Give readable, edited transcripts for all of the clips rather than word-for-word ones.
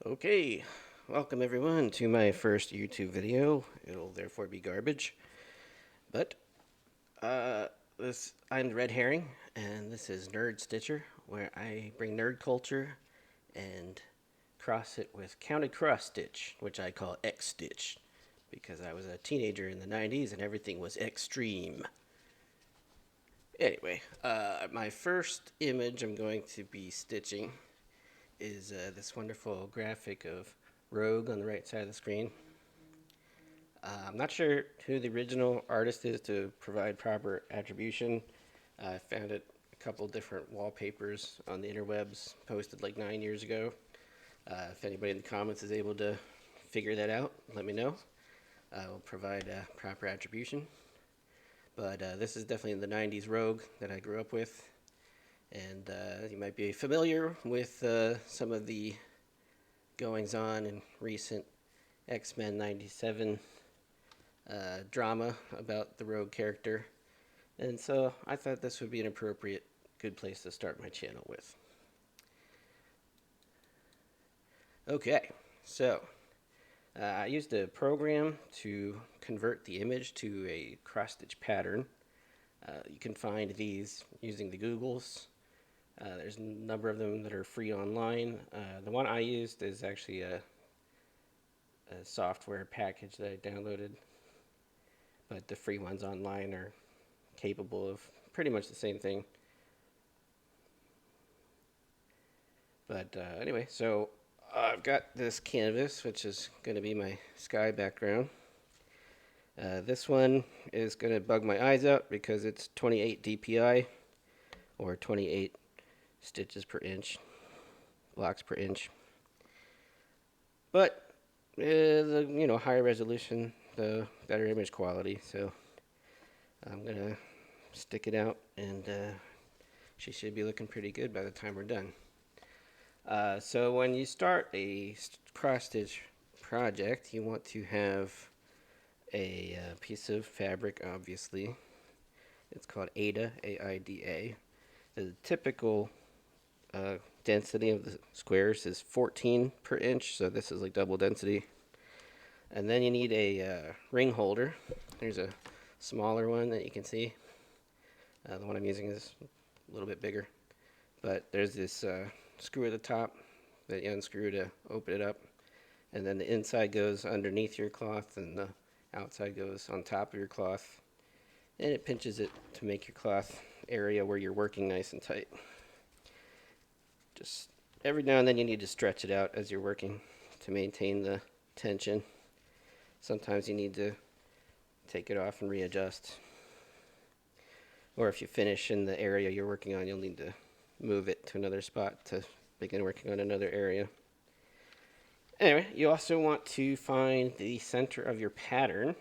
Okay, welcome everyone to my first YouTube video. It'll therefore be garbage. But I'm the Red Herring, and this is Nerd Stitcher, where I bring nerd culture and cross it with counted cross stitch, which I call X Stitch, because I was a teenager in the 90s and everything was extreme. Anyway, my first image I'm going to be stitching is this wonderful graphic of Rogue on the right side of the screen. I'm not sure who the original artist is to provide proper attribution. I found it a couple different wallpapers on the interwebs posted like 9 years ago. If anybody in the comments is able to figure that out, let me know. I will provide proper attribution. But this is definitely the 90s Rogue that I grew up with. And you might be familiar with some of the goings on in recent X-Men 97 drama about the Rogue character. And so I thought this would be an appropriate, good place to start my channel with. Okay, so I used a program to convert the image to a cross-stitch pattern. You can find these using the Googles. There's a number of them that are free online. The one I used is actually a software package that I downloaded, but the free ones online are capable of pretty much the same thing. But anyway, so I've got this canvas, which is going to be my sky background. This one is going to bug my eyes out because it's 28 DPI, or 28 stitches per inch, blocks per inch. But the higher resolution, the better image quality. So I'm gonna stick it out, and she should be looking pretty good by the time we're done. So when you start a cross stitch project, you want to have a piece of fabric. Obviously, it's called Aida, A-I-D-A. The typical density of the squares is 14 per inch, so this is like double density. And then you need a ring holder. There's a smaller one that you can see. The one I'm using is a little bit bigger, but there's this screw at the top that you unscrew to open it up, and then the inside goes underneath your cloth and the outside goes on top of your cloth, and it pinches it to make your cloth area where you're working nice and tight. Just every now and then you need to stretch it out as you're working to maintain the tension. Sometimes you need to take it off and readjust. Or if you finish in the area you're working on, you'll need to move it to another spot to begin working on another area. Anyway, you also want to find the center of your pattern.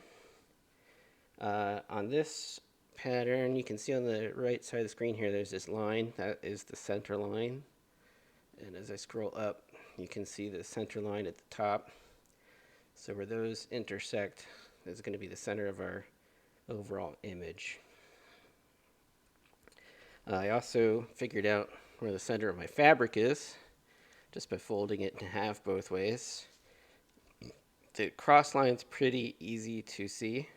On this pattern, you can see on the right side of the screen here, there's this line. That is the center line. And as I scroll up, you can see the center line at the top. So where those intersect is going to be the center of our overall image. I also figured out where the center of my fabric is just by folding it in half both ways. The cross line's pretty easy to see.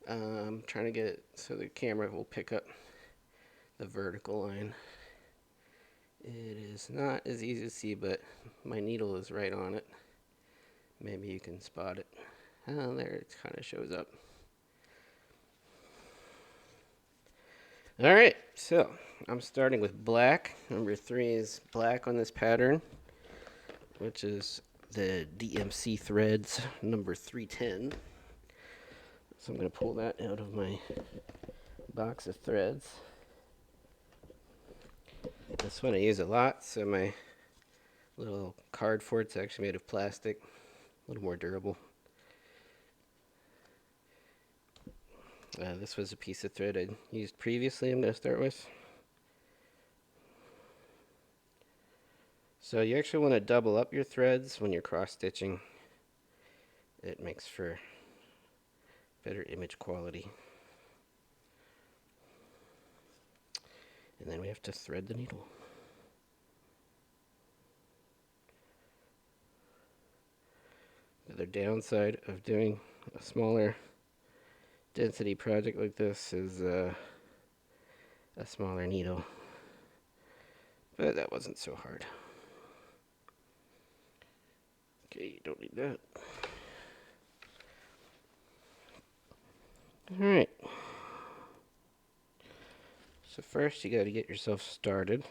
I'm trying to get it so the camera will pick up the vertical line. It is not as easy to see, but my needle is right on it. Maybe you can spot it. Oh, there it kind of shows up. Alright, so I'm starting with black. Number 3 is black on this pattern, which is the DMC threads number 310. So I'm going to pull that out of my box of threads. This one I use a lot, so my little card for it's actually made of plastic, a little more durable. This was a piece of thread I'd used previously. I'm going to start with. So you actually want to double up your threads when you're cross stitching. It makes for better image quality. And then we have to thread the needle. another downside of doing a smaller density project like this is a smaller needle. But that wasn't so hard. Okay, you don't need that. Alright. So first you gotta get yourself started.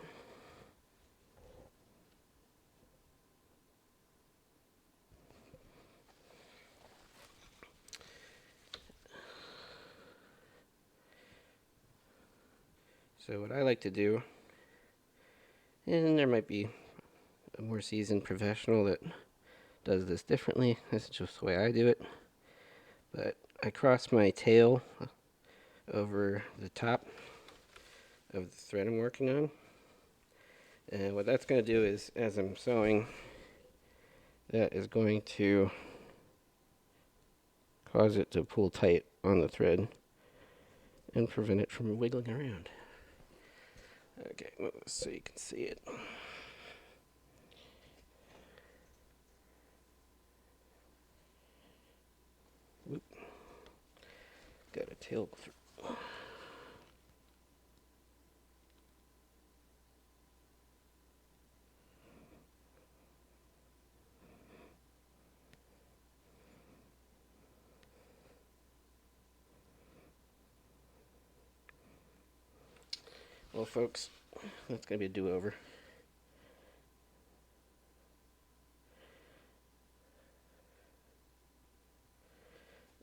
So what I like to do, and there might be a more seasoned professional that does this differently. This is just the way I do it. But I cross my tail over the top of the thread I'm working on. And what that's going to do is, as I'm sewing, that is going to cause it to pull tight on the thread and prevent it from wiggling around. Okay, move this so you can see it. Whoop. Got a tail through. Well, folks, that's going to be a do-over.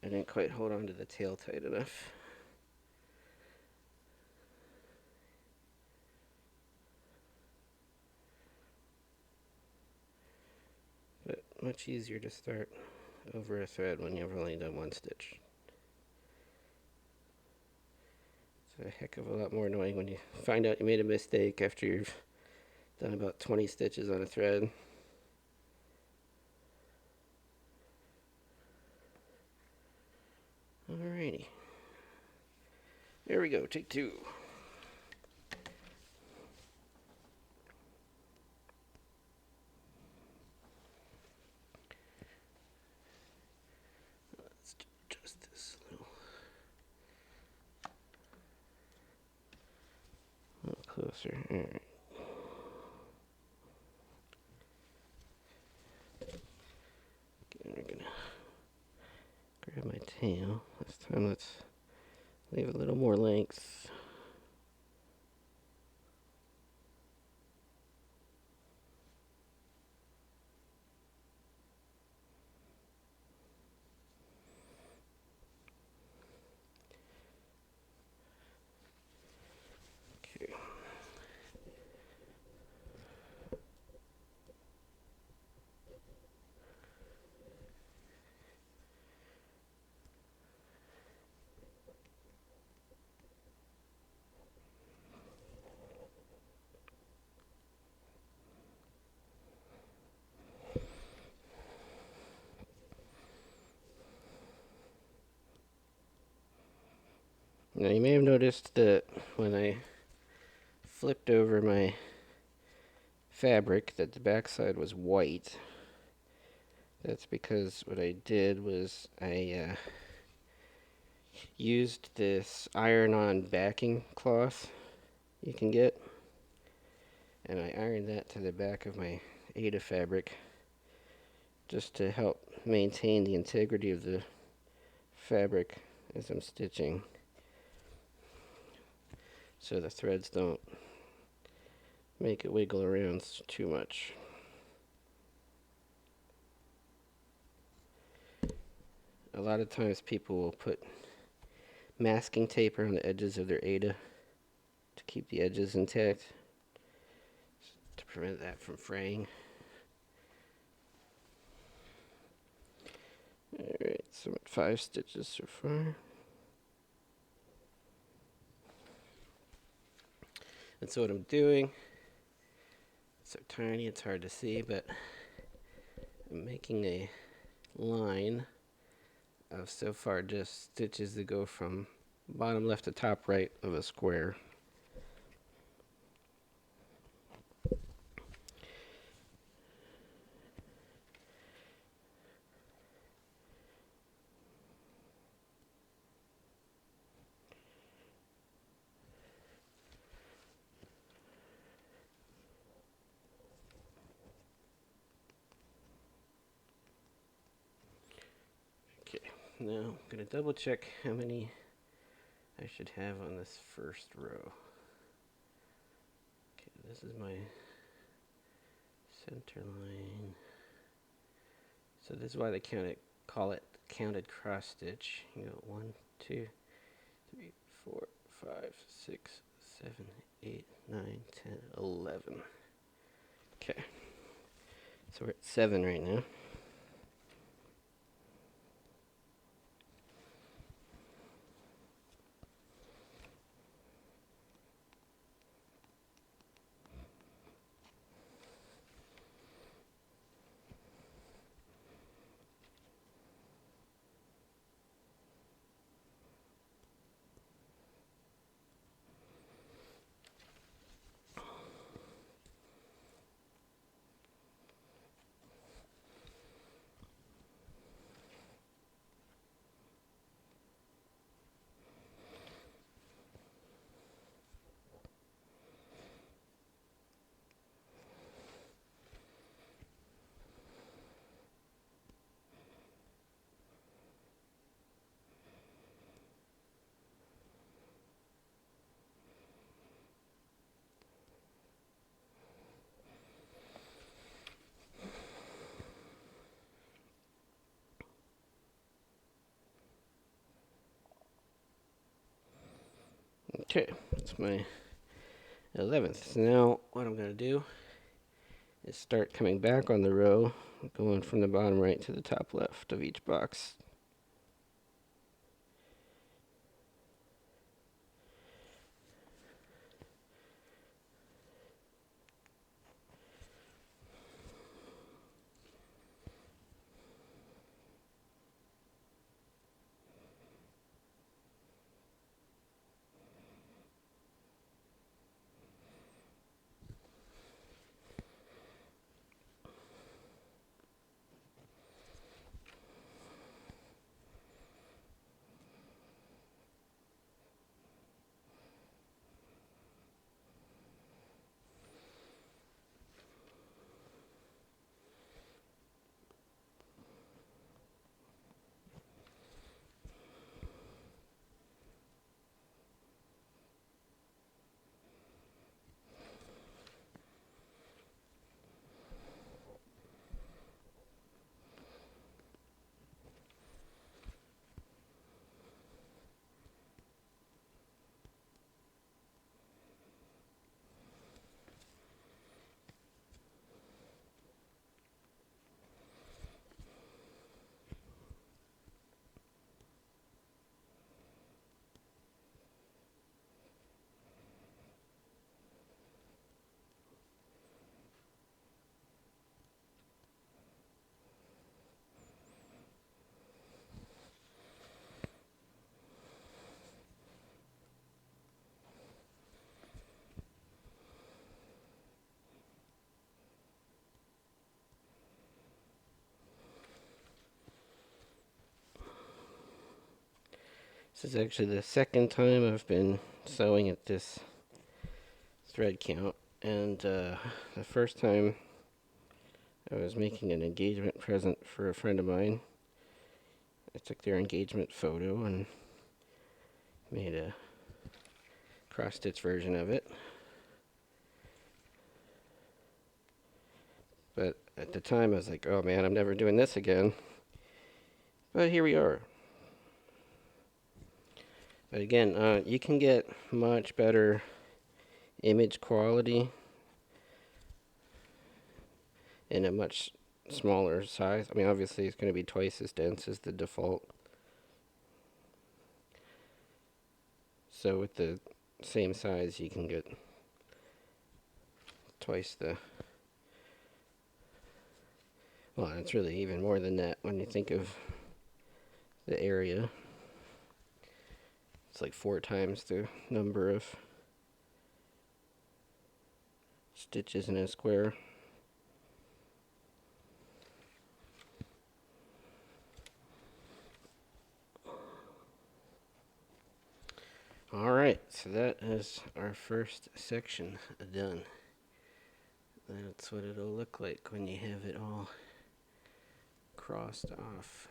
I didn't quite hold on to the tail tight enough. But much easier to start over a thread when you've only done one stitch. It's a heck of a lot more annoying when you find out you made a mistake after you've done about 20 stitches on a thread. Alrighty. There we go, take two. Let's adjust this a little closer. Alright. Again, we're gonna grab my tail. This time let's leave a little more length. Okay. Now you may have noticed that when I flipped over my fabric that the backside was white. That's because what I did was I used this iron-on backing cloth you can get, and I ironed that to the back of my Ada fabric just to help maintain the integrity of the fabric as I'm stitching, so the threads don't make it wiggle around too much. A lot of times people will put masking tape around the edges of their Ada to keep the edges intact, to prevent that from fraying. Alright, so I'm at 5 stitches so far. And so what I'm doing, it's so tiny it's hard to see, but I'm making a line of so far just stitches that go from bottom left to top right of a square. Now I'm going to double check how many I should have on this first row. Okay, this is my center line. So this is why they call it counted cross stitch. You go 1, 2, 3, 4, 5, 6, 7, 8, 9, 10, 11. Okay, so we're at 7 right now. Okay, that's my 11th. So now what I'm going to do is start coming back on the row, going from the bottom right to the top left of each box. This is actually the second time I've been sewing at this thread count, and the first time I was making an engagement present for a friend of mine. I took their engagement photo and made a cross stitch version of it. But at the time I was like, oh man, I'm never doing this again. But here we are. But again, you can get much better image quality in a much smaller size. I mean, obviously it's going to be twice as dense as the default. So with the same size, you can get twice the... Well, it's really even more than that when you think of the area. It's like 4 times the number of stitches in a square. Alright, so that is our first section done. That's what it'll look like when you have it all crossed off.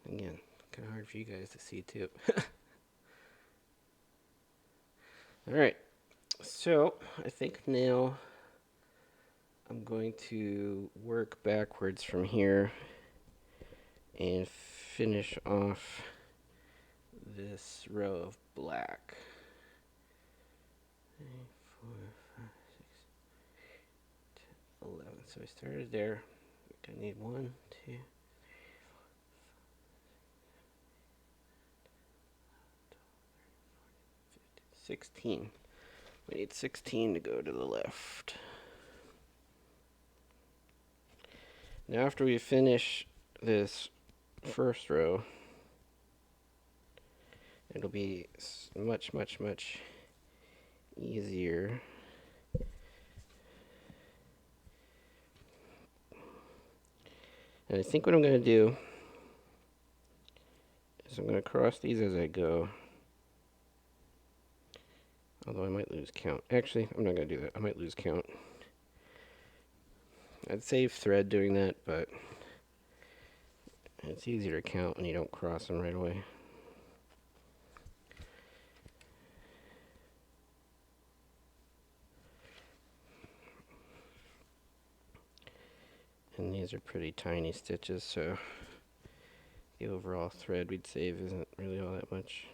Again, kind of hard for you guys to see too. Alright, so I think now I'm going to work backwards from here and finish off this row of black. 3, 4, 5, 6, 10, 11. So I started there. I need 1, 2, 16. We need 16 to go to the left. Now after we finish this first row, it'll be much, much, much easier. And I think what I'm going to do is I'm going to cross these as I go. Although I might lose count. Actually, I'm not going to do that. I might lose count. I'd save thread doing that, but it's easier to count when you don't cross them right away. And these are pretty tiny stitches, so the overall thread we'd save isn't really all that much.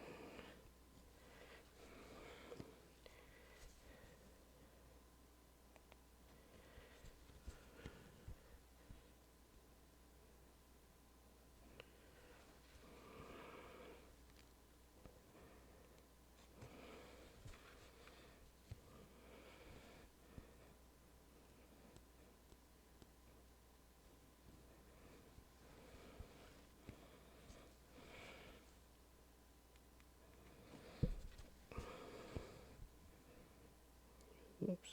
Oops.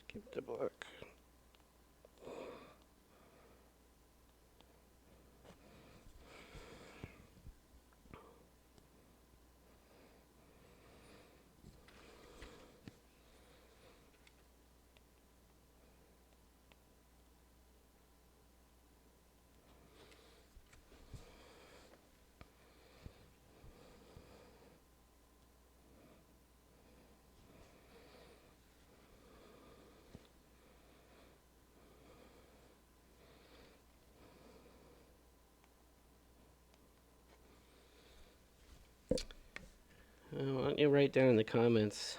Skip the block. Why don't you write down in the comments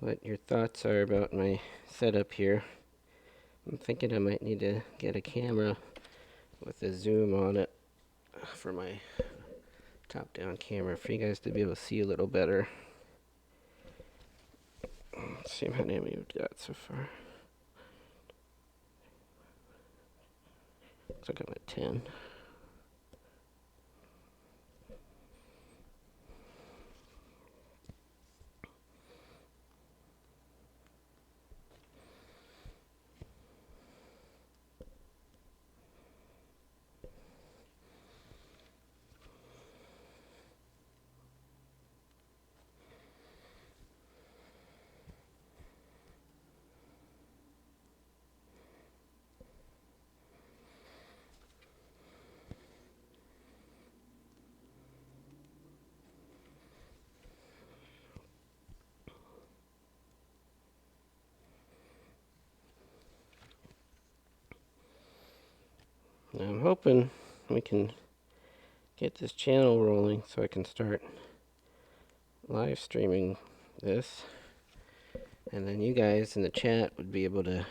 what your thoughts are about my setup here. I'm thinking I might need to get a camera with a zoom on it for my top-down camera for you guys to be able to see a little better. Let's see how many we've got so far. Looks like I'm at 10. Now I'm hoping we can get this channel rolling so I can start live streaming this, and then you guys in the chat would be able to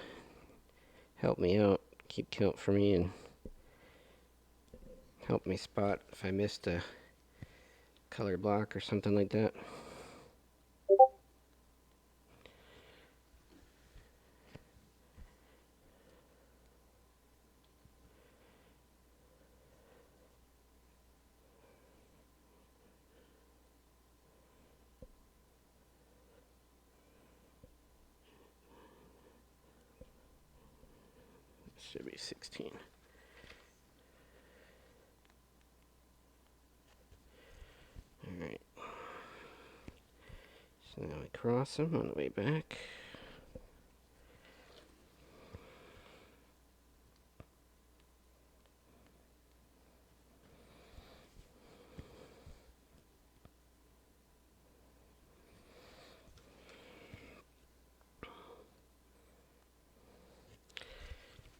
help me out, keep count for me, and help me spot if I missed a color block or something like that. Should be 16. Alright. So now we cross them on the way back.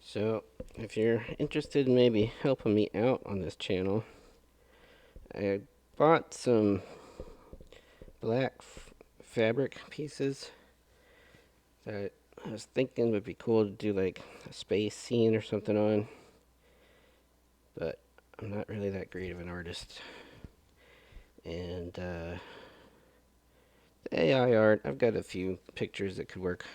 So, if you're interested in maybe helping me out on this channel, I bought some black fabric pieces that I was thinking would be cool to do like a space scene or something on, but I'm not really that great of an artist. And the AI art, I've got a few pictures that could work.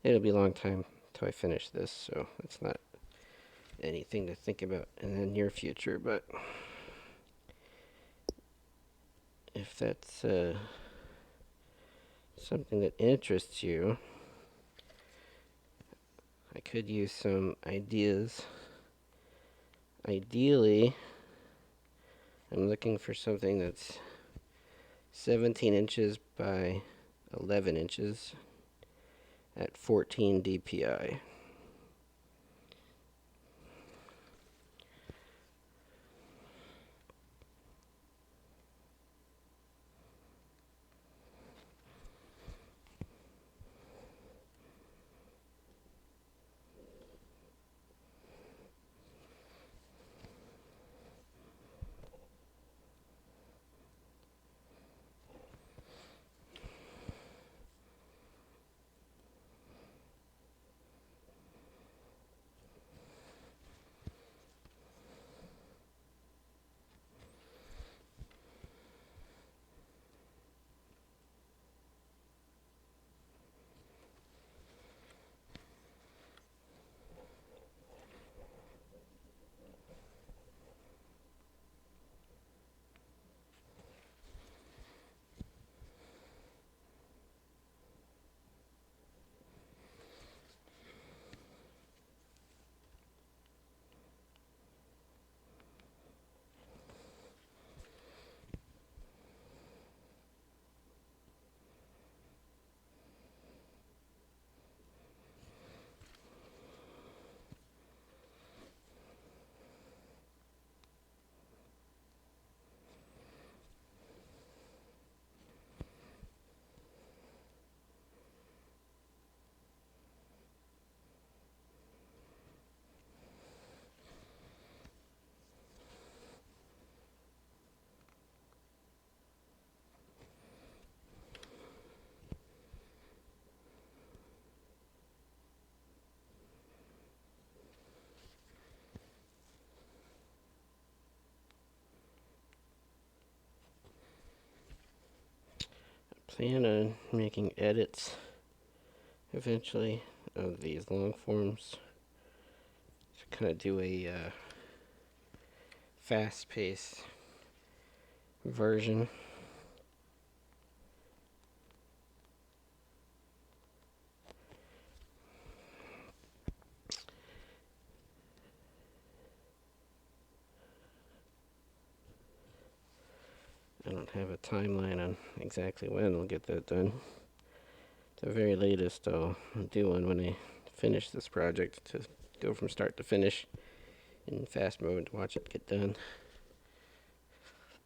It'll be a long time till I finish this, so it's not anything to think about in the near future, but if that's something that interests you, I could use some ideas. Ideally, I'm looking for something that's 17 inches by 11 inches at 14 dpi. Plan on making edits eventually of these long forms to kind of do a fast-paced version. I don't have a timeline on exactly when I'll get that done. At the very latest, I'll do one when I finish this project to go from start to finish in fast mode to watch it get done.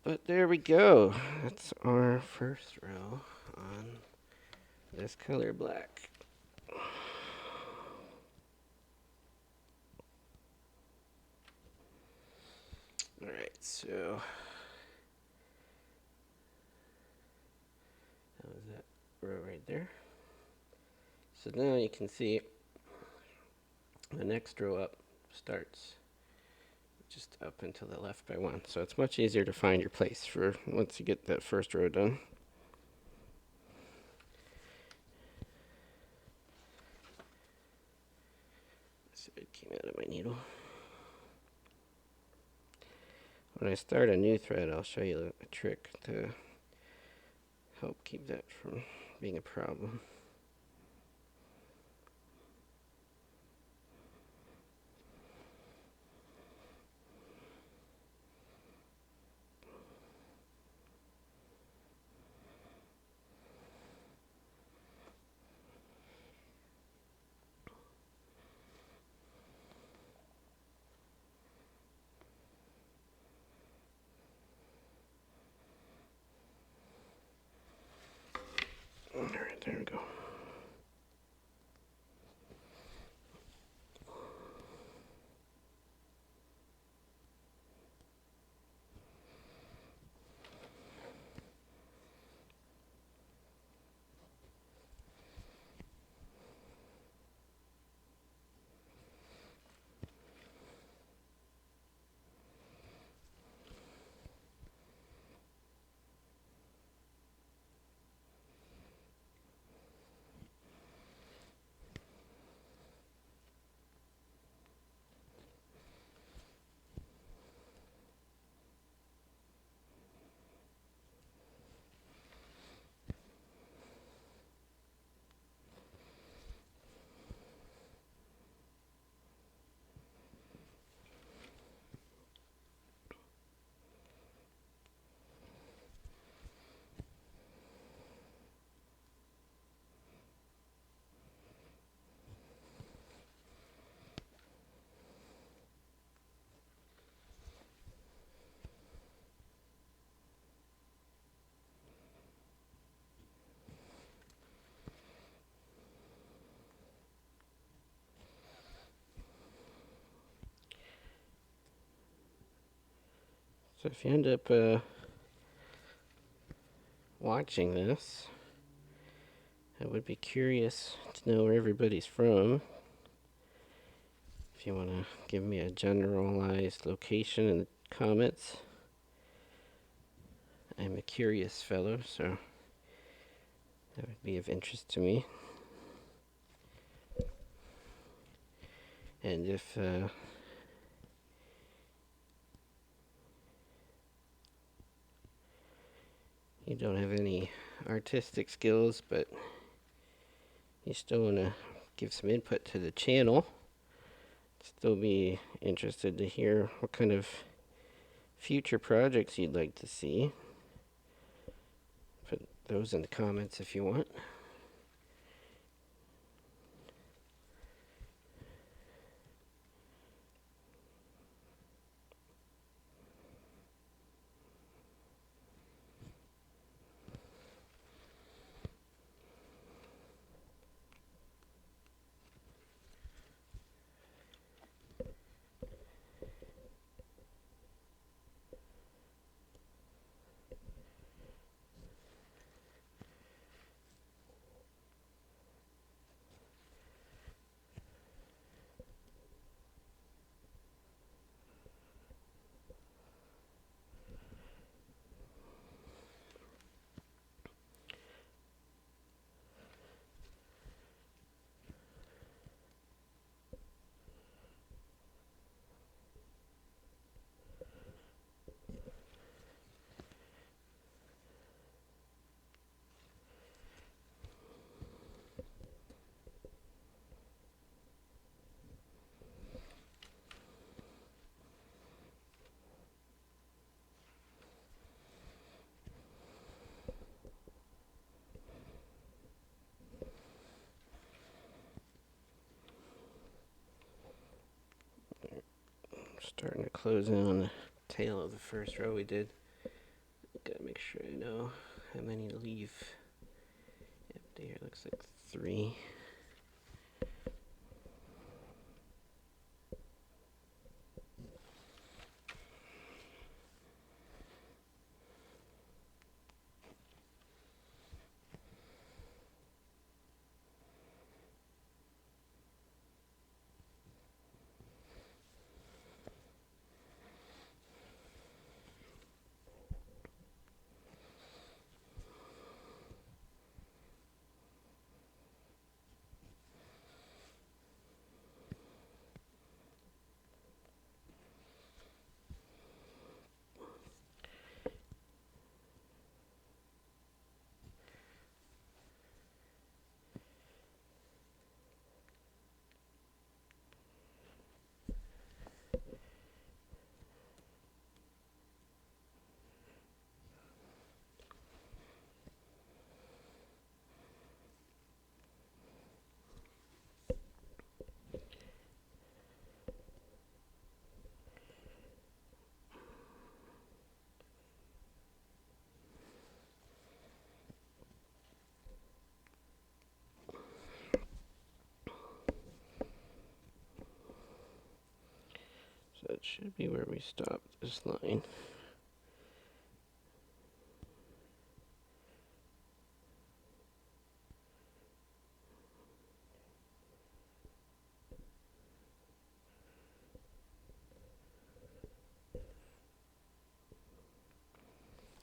But there we go. That's our first row on this color black. Alright, so that was that row right there. So now you can see the next row up starts just up and to the left by one. So it's much easier to find your place for once you get that first row done. So it came out of my needle. When I start a new thread, I'll show you a trick to help keep that from being a problem. There we go. So if you end up watching this, I would be curious to know where everybody's from. If you want to give me a generalized location in the comments. I'm a curious fellow, so that would be of interest to me. And if you don't have any artistic skills, but you still want to give some input to the channel, still be interested to hear what kind of future projects you'd like to see. Put those in the comments if you want. Starting to close in on the tail of the first row we did. Gotta make sure I know how many to leave. Yep, there looks like 3. That should be where we stop this line.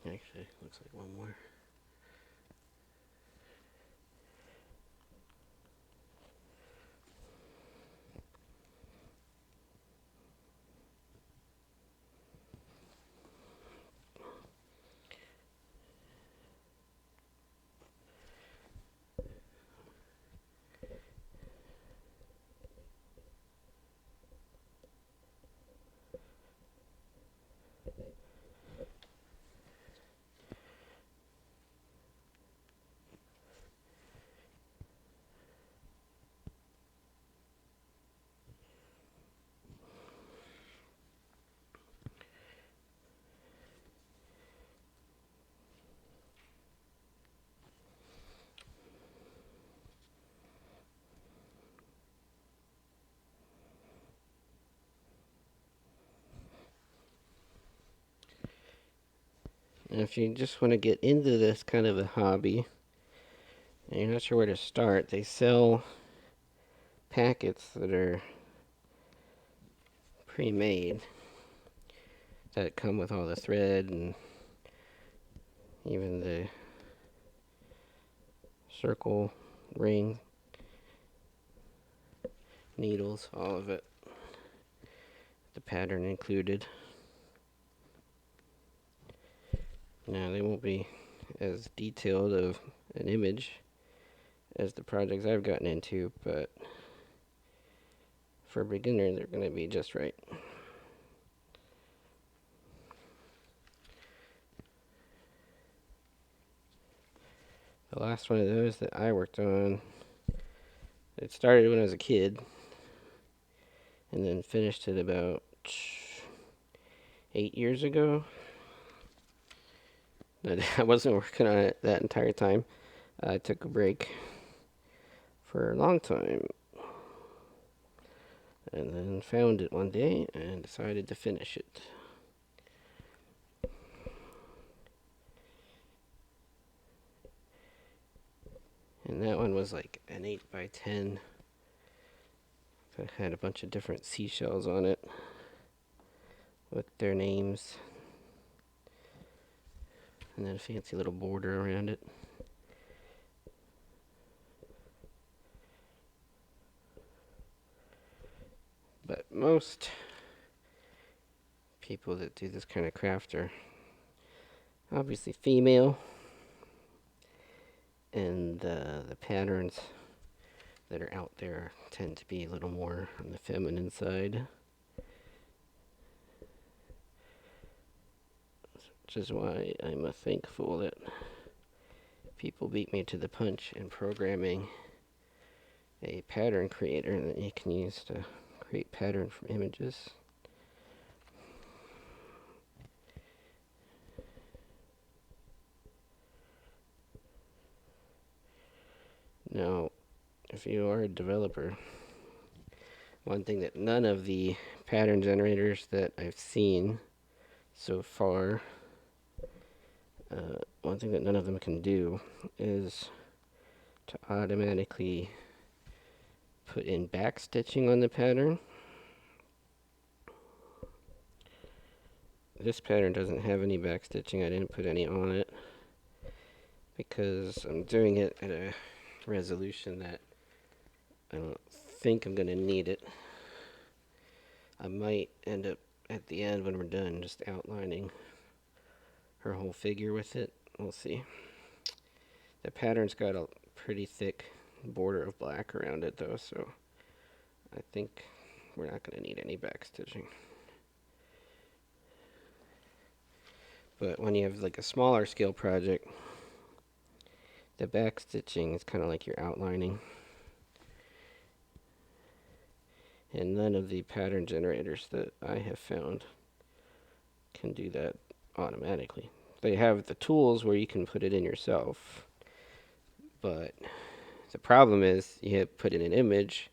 Actually, looks like one more. And if you just want to get into this kind of a hobby and you're not sure where to start, they sell packets that are pre-made that come with all the thread and even the circle ring, needles, all of it. The pattern included. Now, they won't be as detailed of an image as the projects I've gotten into, but for a beginner, they're going to be just right. The last one of those that I worked on, it started when I was a kid, and then finished it about 8 years ago. I wasn't working on it that entire time. I took a break for a long time, and then found it one day and decided to finish it. And that one was like an 8x10 that had a bunch of different seashells on it with their names, and then a fancy little border around it. But most people that do this kind of craft are obviously female, and the patterns that are out there tend to be a little more on the feminine side, which is why I'm thankful that people beat me to the punch in programming a pattern creator that you can use to create pattern from images. Now, if you are a developer, one thing that none of the pattern generators that I've seen so far, one thing that none of them can do is to automatically put in backstitching on the pattern. This pattern doesn't have any backstitching. I didn't put any on it because I'm doing it at a resolution that I don't think I'm going to need it. I might end up at the end when we're done just outlining her whole figure with it. We'll see. The pattern's got a pretty thick border of black around it though, so I think we're not going to need any backstitching. But when you have like a smaller scale project, the backstitching is kind of like you're outlining. And none of the pattern generators that I have found can do that automatically. They have the tools where you can put it in yourself, but the problem is you have put in an image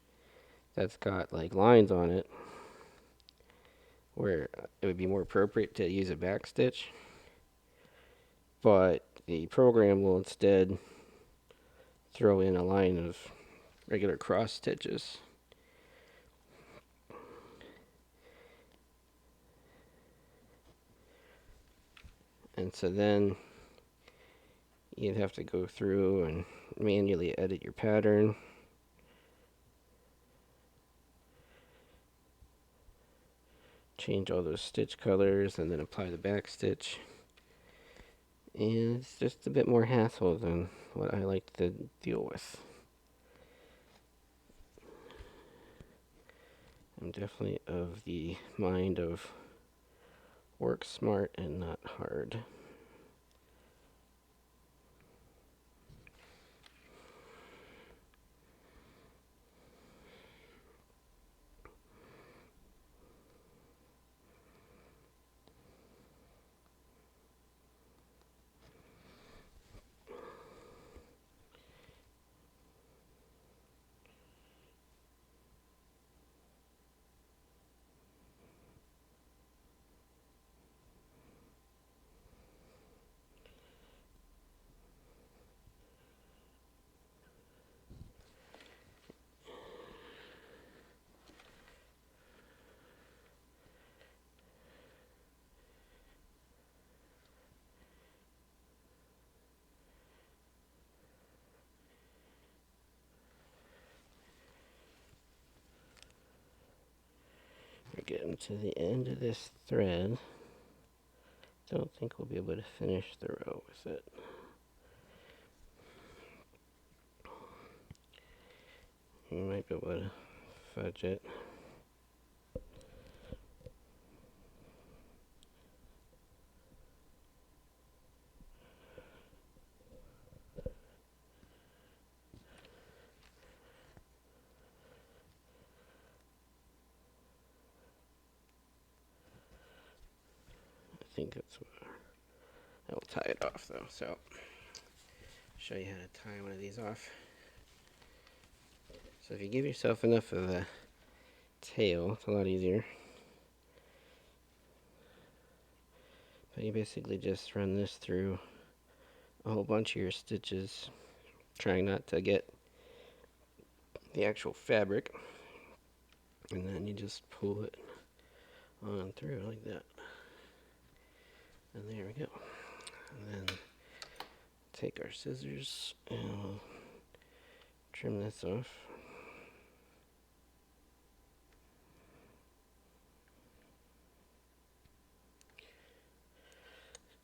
that's got like lines on it, where it would be more appropriate to use a back stitch, but the program will instead throw in a line of regular cross stitches. And so then you'd have to go through and manually edit your pattern. Change all those stitch colors and then apply the back stitch. And it's just a bit more hassle than what I like to deal with. I'm definitely of the mind of work smart and not hard. We're getting to the end of this thread. Don't think we'll be able to finish the row with it. You might be able to fudge it. I think that's what I'll tie it off though. So show you how to tie one of these off. So if you give yourself enough of a tail, it's a lot easier. But you basically just run this through a whole bunch of your stitches, trying not to get the actual fabric, and then you just pull it on through like that. And there we go. And then take our scissors and we'll trim this off.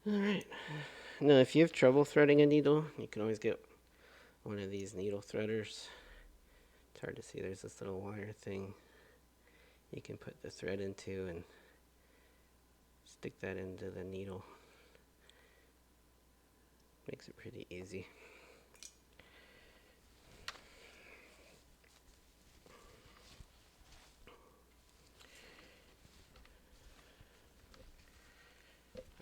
Alright, now if you have trouble threading a needle, you can always get one of these needle threaders. It's hard to see, there's this little wire thing you can put the thread into and stick that into the needle. Makes it pretty easy.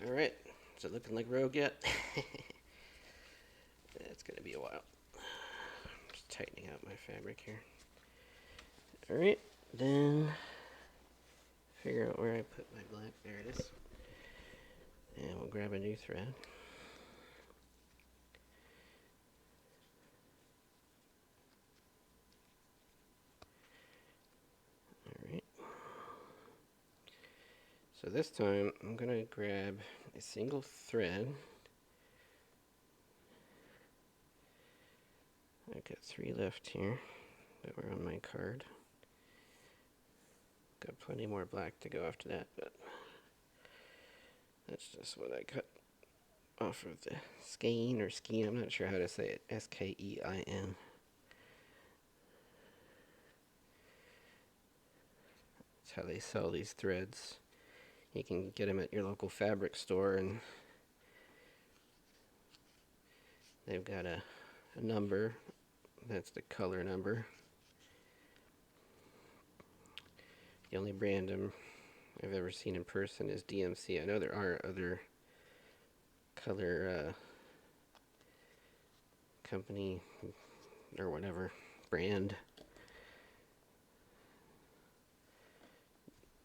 Alright, is it looking like rogue yet? It's gonna be a while. Just tightening out my fabric here. Alright, then figure out where I put my black. There it is. And we'll grab a new thread. Alright. So this time I'm going to grab a single thread. I've got 3 left here that were on my card. Got plenty more black to go after that, but that's just what I cut off of the skein or skein. I'm not sure how to say it. S-K-E-I-N. That's how they sell these threads. You can get them at your local fabric store, and they've got a number. That's the color number. The only brand I've ever seen in person is DMC. I know there are other color company or whatever brand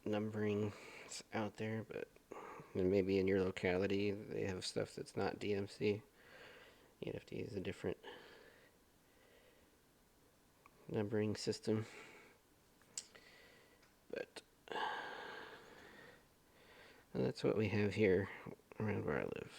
numbering it's out there, but maybe in your locality they have stuff that's not DMC. You'd have to use a different numbering system. But that's what we have here around where I live.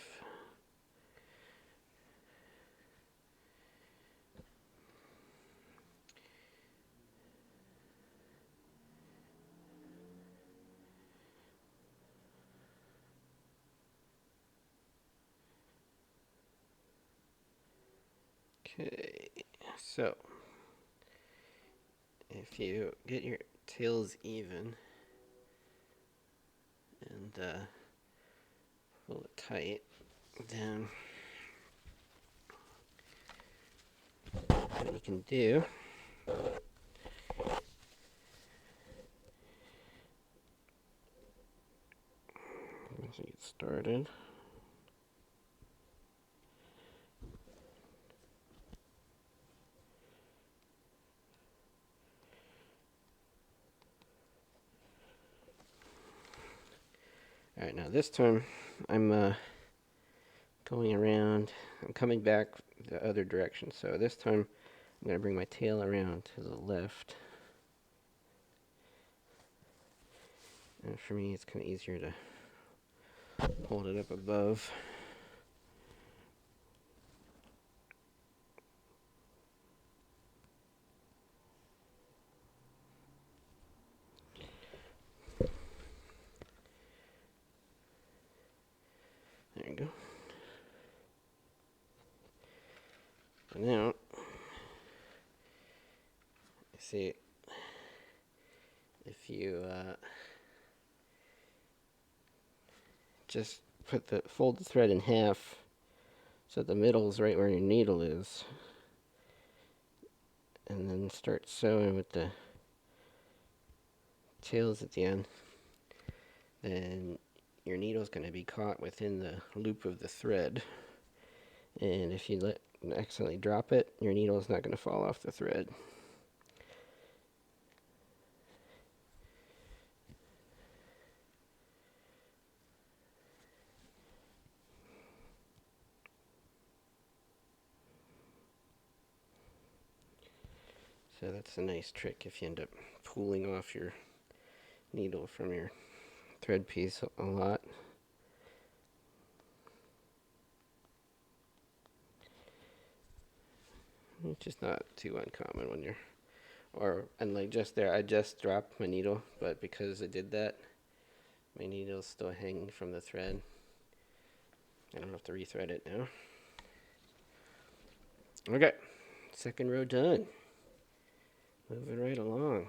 Okay, so if you get your tails even and pull it tight, then what you can do once you get started. Alright, now this time I'm going around, I'm coming back the other direction. So this time I'm going to bring my tail around to the left. And for me, it's kind of easier to hold it up above. There you go. And now, see, if you just fold the thread in half so the middle is right where your needle is, and then start sewing with the tails at the end, then your needle is going to be caught within the loop of the thread. And if you accidentally drop it, your needle is not going to fall off the thread. So that's a nice trick if you end up pulling off your needle from your thread piece a lot. It's just not too uncommon when you're, and like just there, I just dropped my needle, but because I did that, my needle's still hanging from the thread. I don't have to rethread it now. Okay, second row done. Moving right along.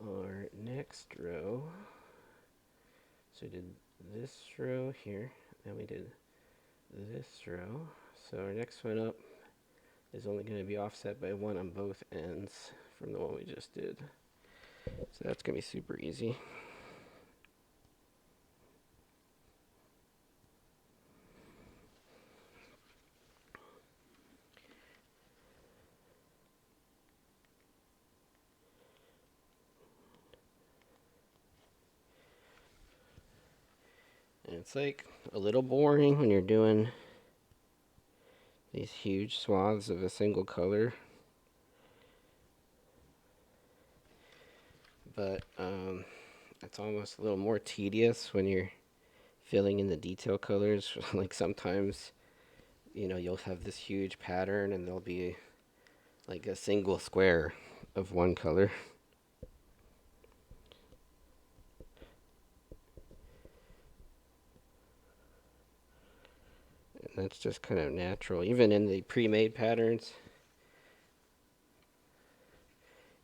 Our next row, so we did this row here, then we did this row. So our next one up is only going to be offset by one on both ends from the one we just did. So that's going to be super easy. And it's like a little boring when you're doing these huge swaths of a single color. But it's almost a little more tedious when you're filling in the detail colors. Like sometimes, you'll have this huge pattern and there'll be like a single square of one color. And that's just kind of natural. Even in the pre-made patterns,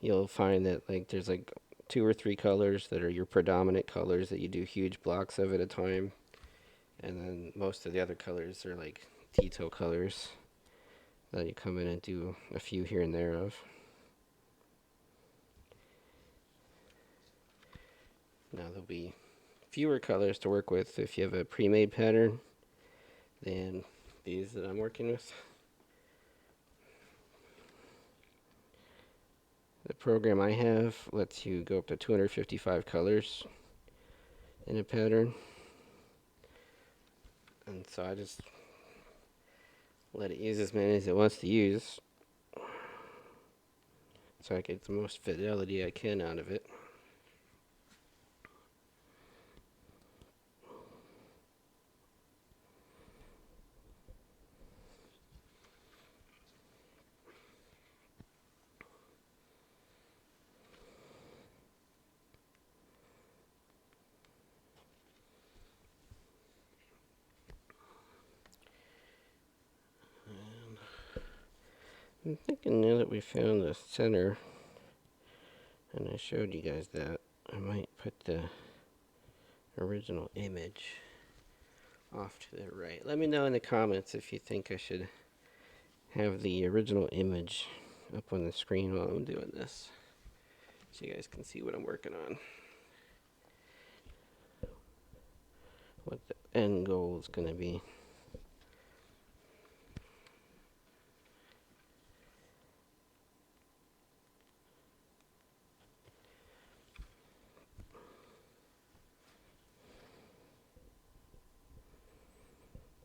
you'll find that like there's like 2 or 3 colors that are your predominant colors that you do huge blocks of at a time. And then most of the other colors are like detail colors that you come in and do a few here and there of. Now there'll be fewer colors to work with if you have a pre-made pattern than these that I'm working with. The program I have lets you go up to 255 colors in a pattern. And so I just let it use as many as it wants to use, so I get the most fidelity I can out of it. I'm thinking now that we found the center, and I showed you guys that, I might put the original image off to the right. Let me know in the comments if you think I should have the original image up on the screen while I'm doing this, so you guys can see what I'm working on. What the end goal is going to be.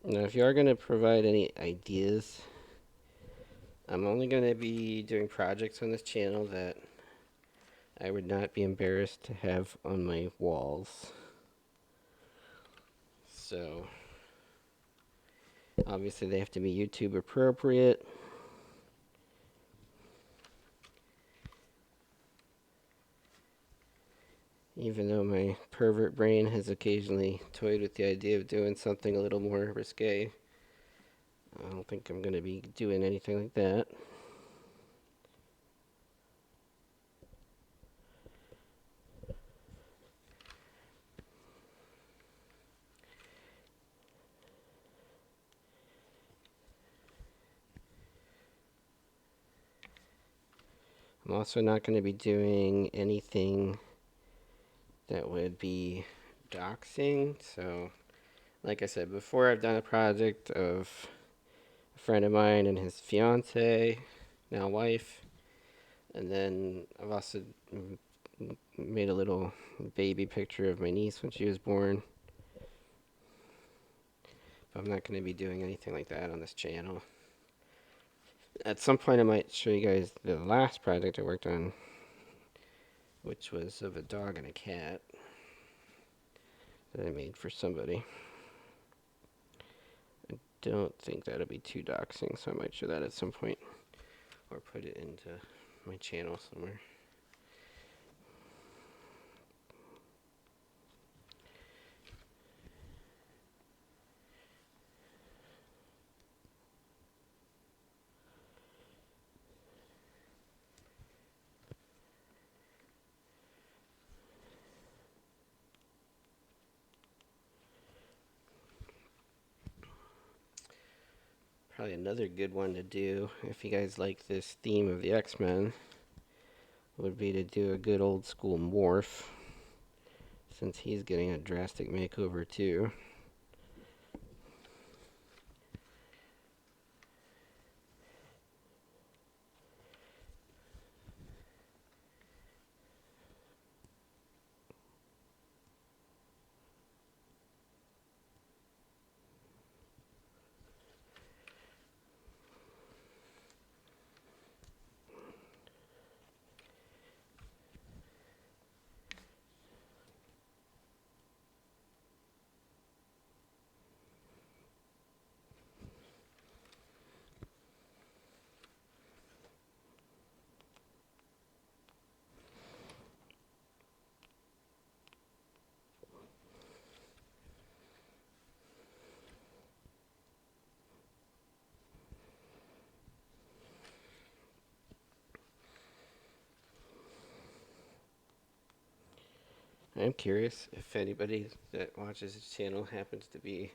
Now, if you are going to provide any ideas, I'm only going to be doing projects on this channel that I would not be embarrassed to have on my walls. So, obviously they have to be YouTube appropriate. Even though my pervert brain has occasionally toyed with the idea of doing something a little more risque, I don't think I'm going to be doing anything like that. I'm also not going to be doing anything that would be doxing. So, like I said before, I've done a project of a friend of mine and his fiance, now wife. And then I've also made a little baby picture of my niece when she was born. But I'm not going to be doing anything like that on this channel. At some point I might show you guys the last project I worked on, which was of a dog and a cat that I made for somebody. I don't think that'll be too doxing, so I might show that at some point, or put it into my channel somewhere. Probably another good one to do, if you guys like this theme of the X-Men, would be to do a good old school morph, since he's getting a drastic makeover too. I'm curious if anybody that watches this channel happens to be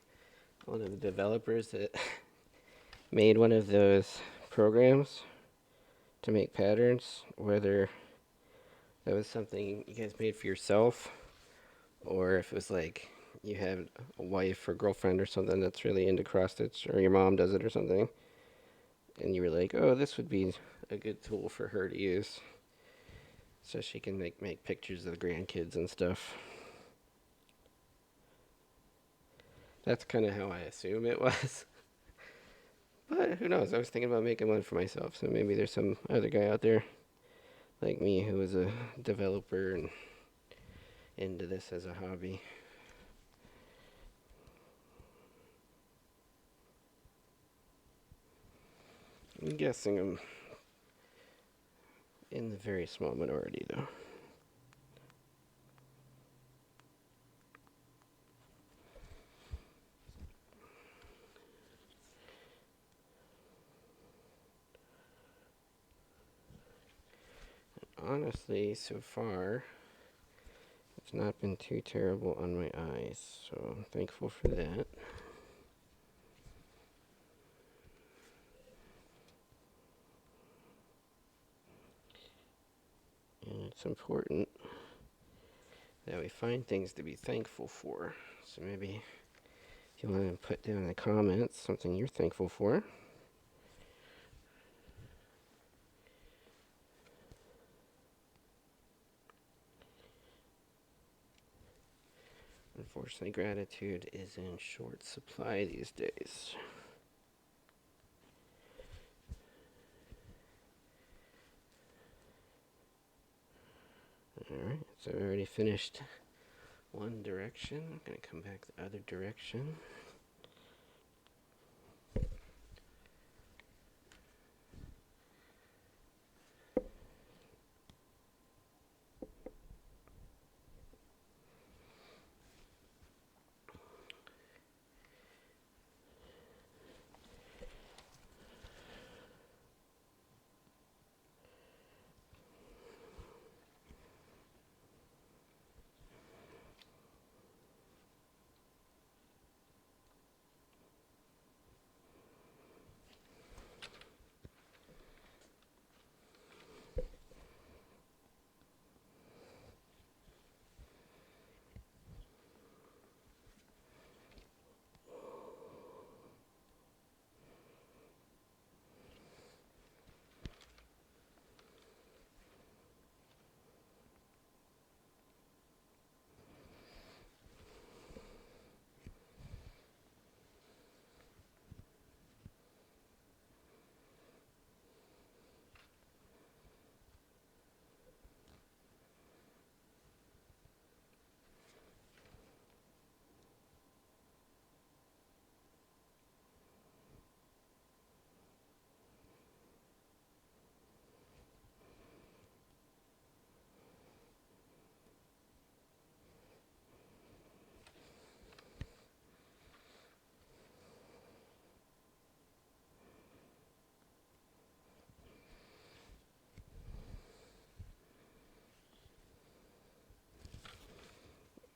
one of the developers that made one of those programs to make patterns, whether that was something you guys made for yourself, or if it was like you had a wife or girlfriend or something that's really into cross stitch, or your mom does it or something, and you were like, oh, this would be a good tool for her to use, so she can make pictures of the grandkids and stuff. That's kind of how I assume it was. But who knows? I was thinking about making one for myself, so maybe there's some other guy out there like me who is a developer and into this as a hobby. I'm guessing I'm in the very small minority, though. Honestly, so far, it's not been too terrible on my eyes, so I'm thankful for that. And it's important that we find things to be thankful for. So maybe if you want to put down in the comments something you're thankful for. Unfortunately, gratitude is in short supply these days. Alright, so I've already finished one direction. I'm going to come back the other direction.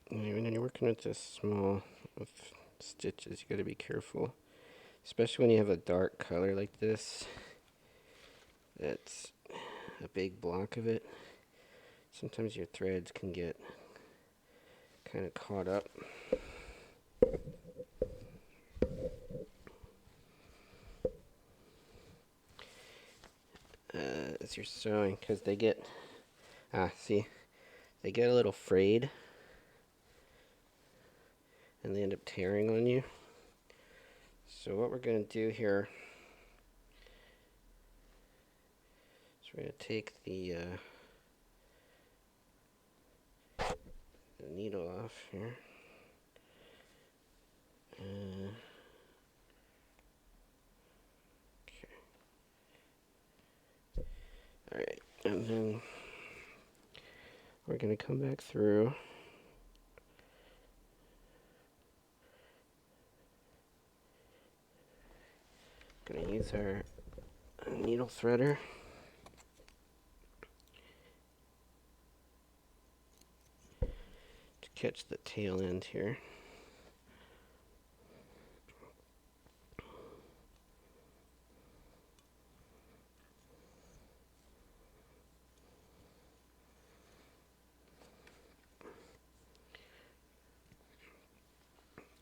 When you're working with this small of stitches, you got to be careful, especially when you have a dark color like this. That's a big block of it. Sometimes your threads can get kind of caught up. As you're sewing, because they get, they get a little frayed and they end up tearing on you. So what we're going to do here is we're going to take the needle off here. Okay. Alright, and then we're going to come back through. Going to use our needle threader. To catch the tail end here.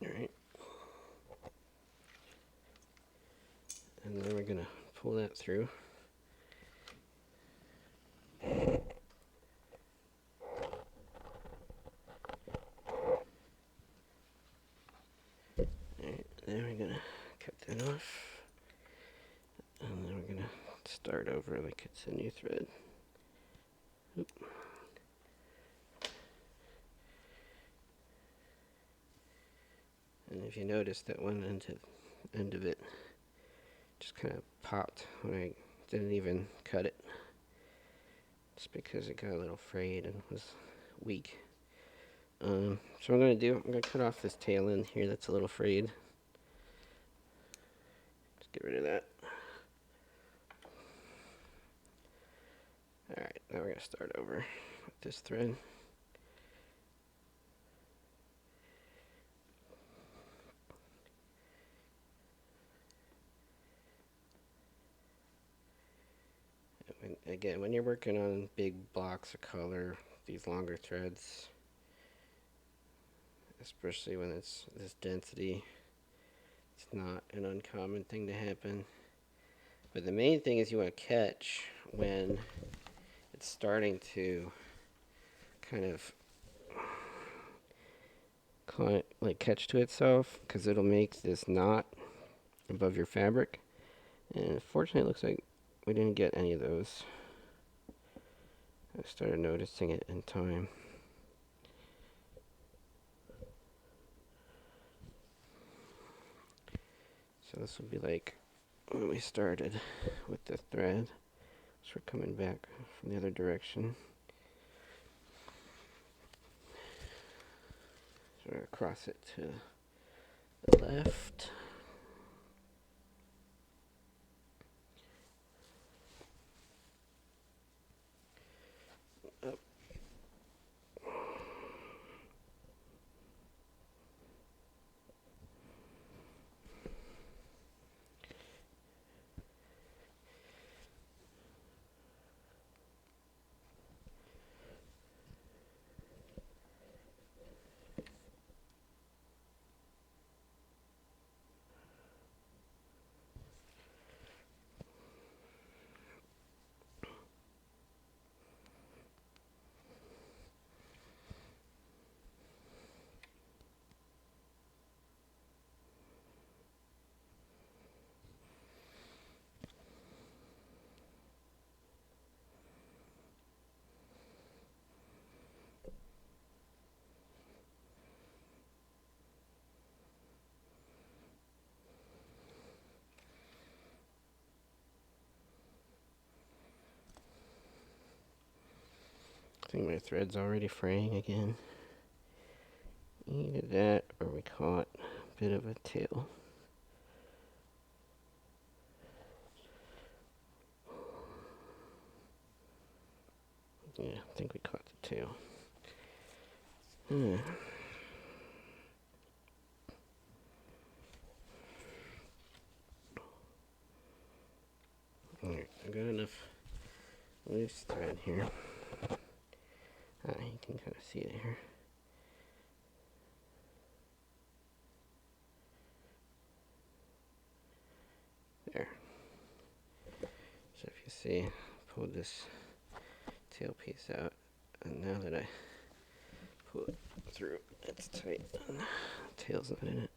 Alright. And then we're going to pull that through. off. And then we're going to start over like it's a new thread. Oop. And if you notice that one end of it just kind of popped when I didn't even cut it. Just because it got a little frayed and was weak. So what I'm going to cut off this tail end here that's a little frayed. Just get rid of that. Alright, now we're going to start over with this thread. Again, when you're working on big blocks of color, these longer threads, especially when it's this density, it's not an uncommon thing to happen. But the main thing is you want to catch when it's starting to kind of like catch to itself, because it'll make this knot above your fabric. And fortunately it looks like we didn't get any of those. I started noticing it in time. So this will be like when we started with the thread. So we're coming back from the other direction. So we're going to cross it to the left. Up. I think my thread's already fraying again. Either that or we caught a bit of a tail. Yeah, I think we caught the tail. Alright, I got enough loose thread here. You can kind of see it here. There. So if you see, I pulled this tail piece out, and now that I pull it through, it's tight, and the tail's not in it.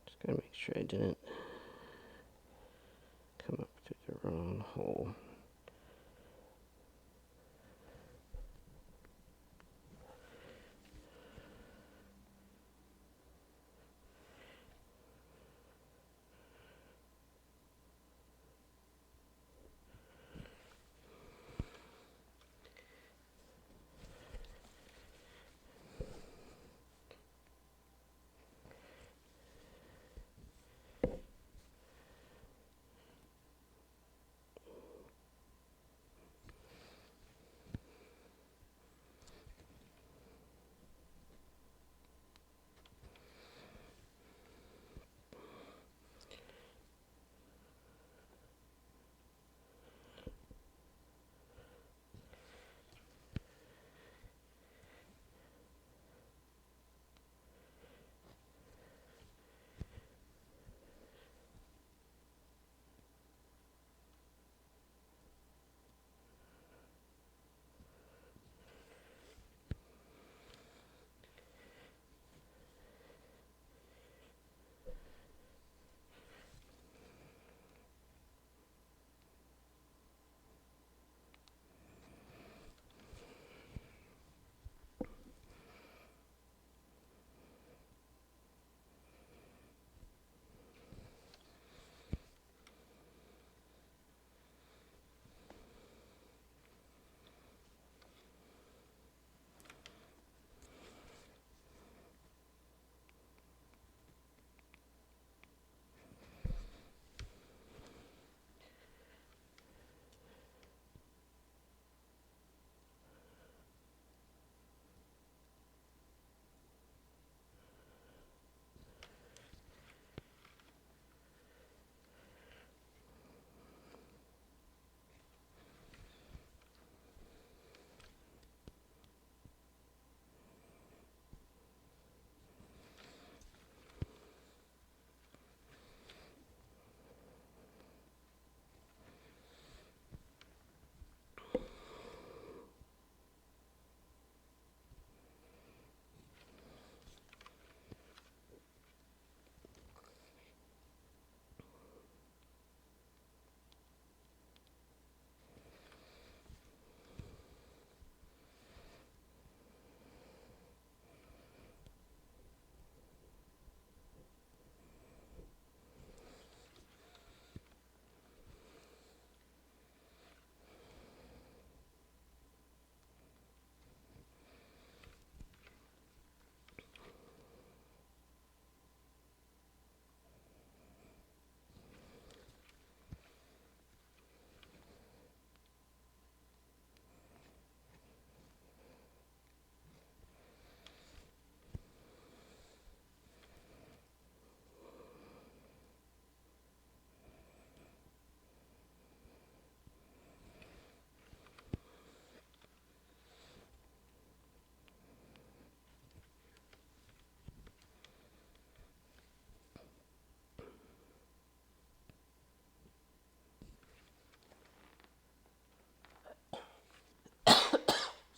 Just gotta make sure I didn't come up through the wrong hole.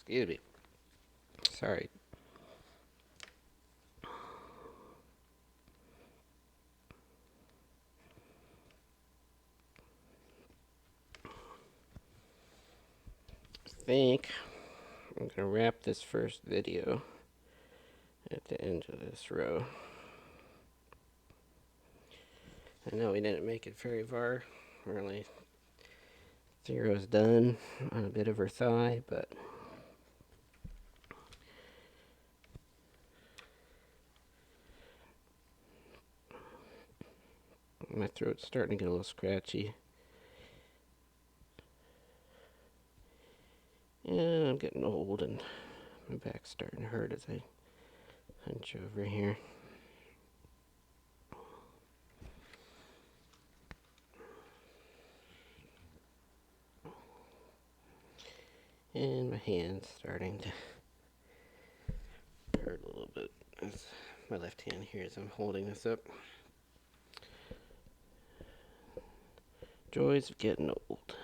Excuse me. Sorry. I think I'm gonna wrap this first video at the end of this row. I know we didn't make it very far. We're only 3 rows done on a bit of her thigh, but my throat's starting to get a little scratchy. Yeah, I'm getting old and my back's starting to hurt as I hunch over here. And my hand's starting to hurt a little bit. As my left hand here as I'm holding this up. Joys of getting old.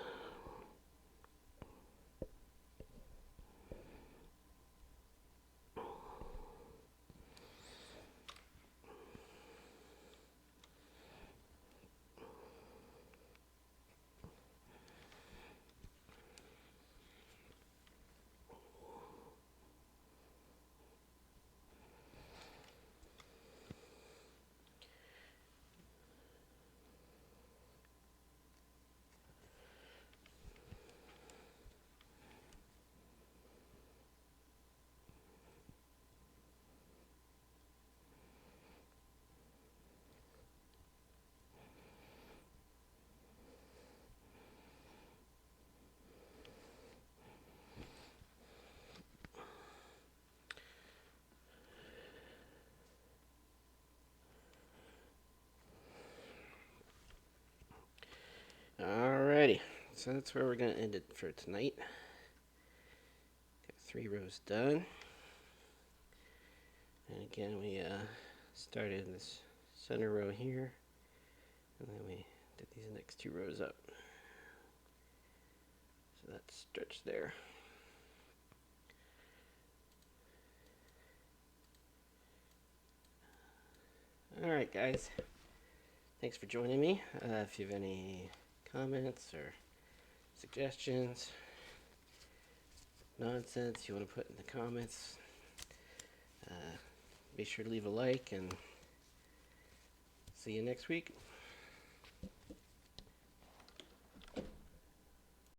Alrighty, so that's where we're going to end it for tonight. Got 3 rows done. And again, we started in this center row here, and then we did these next 2 rows up. So that's stretched there. Alright guys, thanks for joining me. If you have any comments or suggestions, nonsense you want to put in the comments, be sure to leave a like, and see you next week.